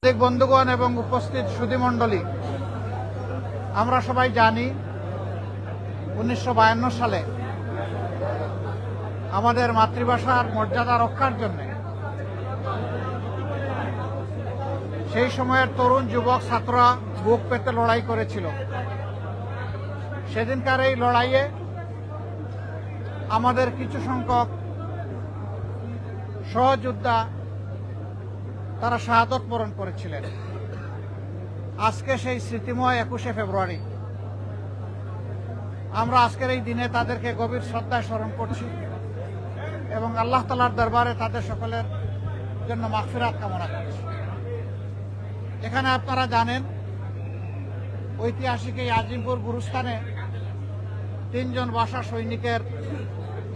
সাংবাদিক বন্ধুগণ এবং উপস্থিত সুধীমণ্ডলী, আমরা সবাই জানি 1952 সালে আমাদের মাতৃভাষার মর্যাদা রক্ষার জন্য সেই সময়ের তরুণ যুবক ছাত্ররা বুক পেতে লড়াই করেছিল। সেদিনকার এই লড়াইয়ে আমাদের কিছু সংখ্যক সহযোদ্ধা তারা শাহাদত বরণ করেছিলেন। আজকে সেই স্মৃতিময় 21শে ফেব্রুয়ারি আমরা আজকের এই দিনে তাদেরকে গভীর শ্রদ্ধায় স্মরণ করছি এবং আল্লাহ তাআলার দরবারে তাদের সকলের জন্য মাগফিরাত কামনা করছি। এখানে আপনারা জানেন, ঐতিহাসিক এই আজিমপুর গুরুস্থানে 3 জন ভাষা সৈনিকের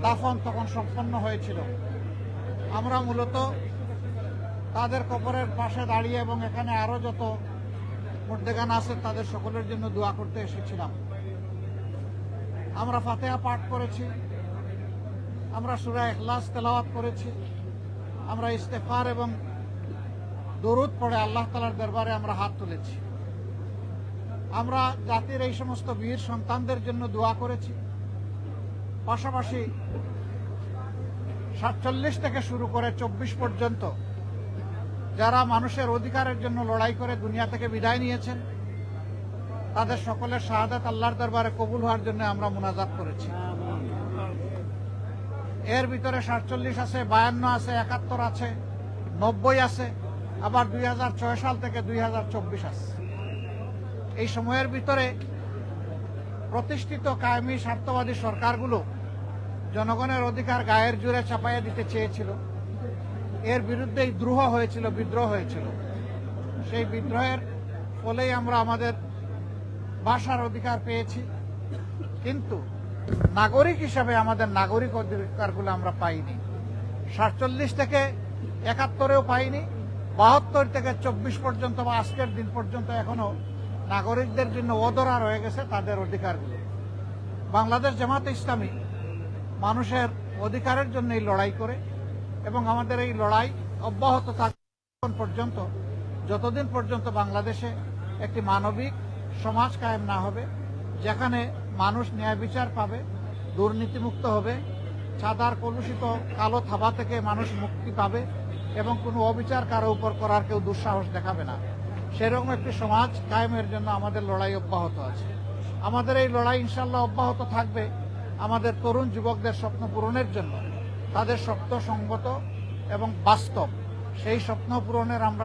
দাফন তখন সম্পন্ন হয়েছিল। আমরা মূলত তাদের কবরের পাশে দাঁড়িয়ে এবং এখানে আরো যত মুর্দেগান আছে তাদের সকলের জন্য দোয়া করতে এসেছিলাম। আমরা ফাতিহা পাঠ করেছি, আমরা সূরা ইখলাস তেলাওয়াত করেছি, আমরা ইস্তেগফার এবং দরুদ পড়ে আল্লাহ তাআলার দরবারে আমরা হাত তুলেছি। আমরা জাতির এই সমস্ত বীর সন্তানদের জন্য দোয়া করেছি। পাশাপাশি 47 থেকে শুরু করে 24 পর্যন্ত যারা মানুষের অধিকারের জন্য লড়াই করে দুনিয়া থেকে বিদায় নিয়েছেন, তাদের সকলের শাহাদাত আল্লাহর দরবারে কবুল হওয়ার জন্য আমরা মুনাজাত করেছি। এর ভিতরে 47 আছে, 52 আছে, 71 আছে, 90 আছে, আবার 2006 সাল থেকে 2024 আছে। এই সময়ের ভিতরে প্রতিষ্ঠিত কায়েমি স্বার্থবাদী সরকারগুলো জনগণের অধিকার গায়ের জোরে চাপাইয়া দিতে চেয়েছিল। এর বিরুদ্ধেই দ্রোহ হয়েছিল, বিদ্রোহ হয়েছিল। সেই বিদ্রোহের ফলেই আমরা আমাদের ভাষার অধিকার পেয়েছি, কিন্তু নাগরিক হিসাবে আমাদের নাগরিক অধিকারগুলো আমরা পাইনি। 47 থেকে 71-এও পাইনি, 72 থেকে 24 পর্যন্ত বা আজকের দিন পর্যন্ত এখনো নাগরিকদের জন্য অধরা রয়ে গেছে তাদের অধিকারগুলো। বাংলাদেশ জামাতে ইসলামী মানুষের অধিকারের জন্য এই লড়াই করে এবং আমাদের এই লড়াই অব্যাহত থাকা পর্যন্ত, যতদিন পর্যন্ত বাংলাদেশে একটি মানবিক সমাজ কায়েম না হবে, যেখানে মানুষ ন্যায় বিচার পাবে, দুর্নীতিমুক্ত হবে, চাঁদার কলুষিত কালো থাবা থেকে মানুষ মুক্তি পাবে এবং কোনো অবিচার কারো উপর করার কেউ দুঃসাহস দেখাবে না, সেরকম একটি সমাজ কায়েমের জন্য আমাদের লড়াই অব্যাহত আছে। আমাদের এই লড়াই ইনশাল্লাহ অব্যাহত থাকবে আমাদের তরুণ যুবকদের স্বপ্ন পূরণের জন্য। তাদের স্বপ্ন সঙ্গত এবং বাস্তব সেই স্বপ্ন পূরণের আমরা